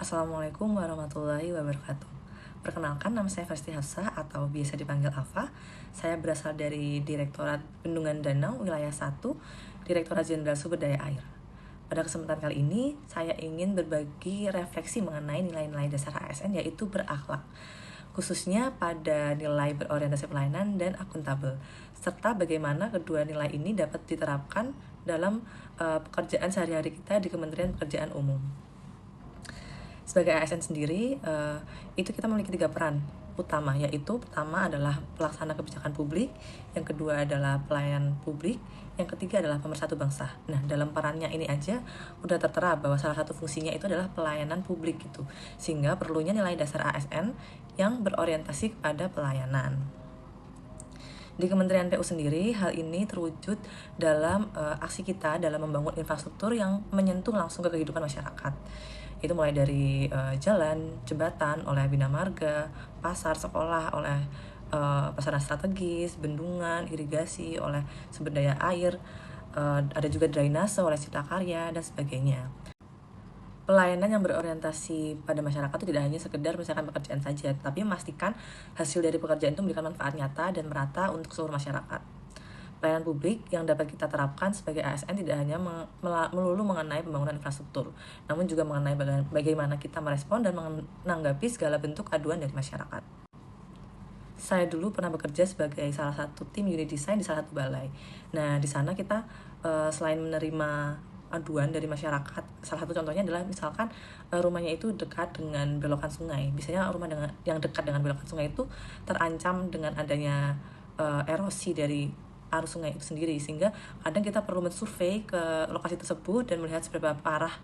Assalamualaikum warahmatullahi wabarakatuh. Perkenalkan, nama saya Festi Hafsah atau biasa dipanggil Afa. Saya berasal dari Direktorat Bendungan Danau Wilayah 1, Direktorat Jenderal Sumber Daya Air. Pada kesempatan kali ini, saya ingin berbagi refleksi mengenai nilai-nilai dasar ASN, yaitu berakhlak, khususnya pada nilai berorientasi pelayanan dan akuntabel, serta bagaimana kedua nilai ini dapat diterapkan dalam pekerjaan sehari-hari kita di Kementerian Pekerjaan Umum. Sebagai ASN sendiri, itu kita memiliki 3 peran utama, yaitu pertama adalah pelaksana kebijakan publik, yang kedua adalah pelayan publik, yang ketiga adalah pemersatu bangsa. Nah, dalam perannya ini aja udah tertera bahwa salah satu fungsinya itu adalah pelayanan publik gitu, sehingga perlunya nilai dasar ASN yang berorientasi kepada pelayanan. Di Kementerian PU sendiri, hal ini terwujud dalam aksi kita dalam membangun infrastruktur yang menyentuh langsung ke kehidupan masyarakat. Itu mulai dari jalan, jembatan oleh Bina Marga, pasar, sekolah oleh prasarana strategis, bendungan, irigasi oleh sumber daya air, ada juga drainase oleh Cipta Karya, dan sebagainya. Pelayanan yang berorientasi pada masyarakat itu tidak hanya sekedar misalkan pekerjaan saja, tapi memastikan hasil dari pekerjaan itu memberikan manfaat nyata dan merata untuk seluruh masyarakat. Pelayanan publik yang dapat kita terapkan sebagai ASN tidak hanya melulu mengenai pembangunan infrastruktur, namun juga mengenai bagaimana kita merespon dan menanggapi segala bentuk aduan dari masyarakat. Saya dulu pernah bekerja sebagai salah satu tim unit design di salah satu balai. Nah, di sana kita selain menerima aduan dari masyarakat, salah satu contohnya adalah misalkan rumahnya itu dekat dengan belokan sungai. Biasanya rumah yang dekat dengan belokan sungai itu terancam dengan adanya erosi dari arus sungai itu sendiri, sehingga kadang kita perlu mensurvei ke lokasi tersebut dan melihat seberapa parah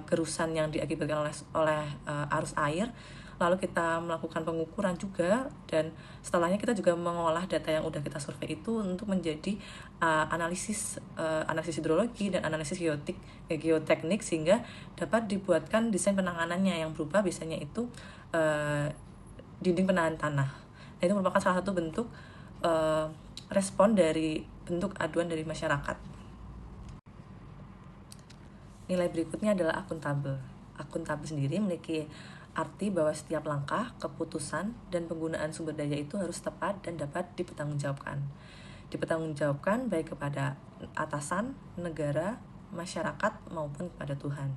gerusan yang diakibatkan oleh arus air. Lalu kita melakukan pengukuran juga, dan setelahnya kita juga mengolah data yang udah kita survei itu untuk menjadi analisis hidrologi dan analisis geoteknik, sehingga dapat dibuatkan desain penanganannya yang berupa biasanya itu dinding penahan tanah. Nah, itu merupakan salah satu bentuk respon dari bentuk aduan dari masyarakat. Nilai berikutnya adalah akuntabel. Akuntabel sendiri memiliki arti bahwa setiap langkah, keputusan, dan penggunaan sumber daya itu harus tepat dan dapat dipertanggungjawabkan. Dipertanggungjawabkan baik kepada atasan, negara, masyarakat, maupun kepada Tuhan.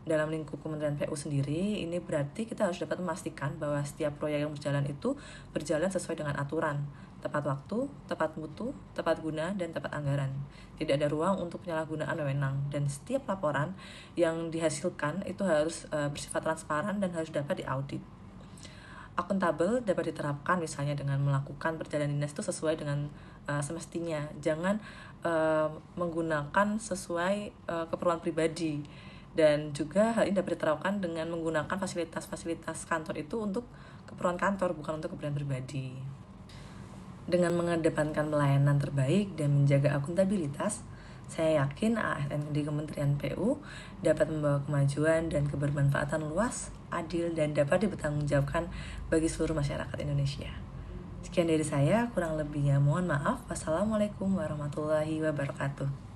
Dalam lingkup Kementerian PU sendiri, ini berarti kita harus dapat memastikan bahwa setiap proyek yang berjalan itu berjalan sesuai dengan aturan, tepat waktu, tepat mutu, tepat guna, dan tepat anggaran. Tidak ada ruang untuk penyalahgunaan wewenang, dan setiap laporan yang dihasilkan itu harus bersifat transparan dan harus dapat diaudit. Akuntabel dapat diterapkan misalnya dengan melakukan perjalanan dinas itu sesuai dengan semestinya. Jangan menggunakan sesuai keperluan pribadi. Dan juga hal ini dapat diterapkan dengan menggunakan fasilitas-fasilitas kantor itu untuk keperluan kantor, bukan untuk keperluan pribadi. Dengan mengedepankan pelayanan terbaik dan menjaga akuntabilitas, saya yakin ASN di Kementerian PU dapat membawa kemajuan dan kebermanfaatan luas, adil, dan dapat dipertanggungjawabkan bagi seluruh masyarakat Indonesia. Sekian dari saya, kurang lebihnya mohon maaf. Wassalamualaikum warahmatullahi wabarakatuh.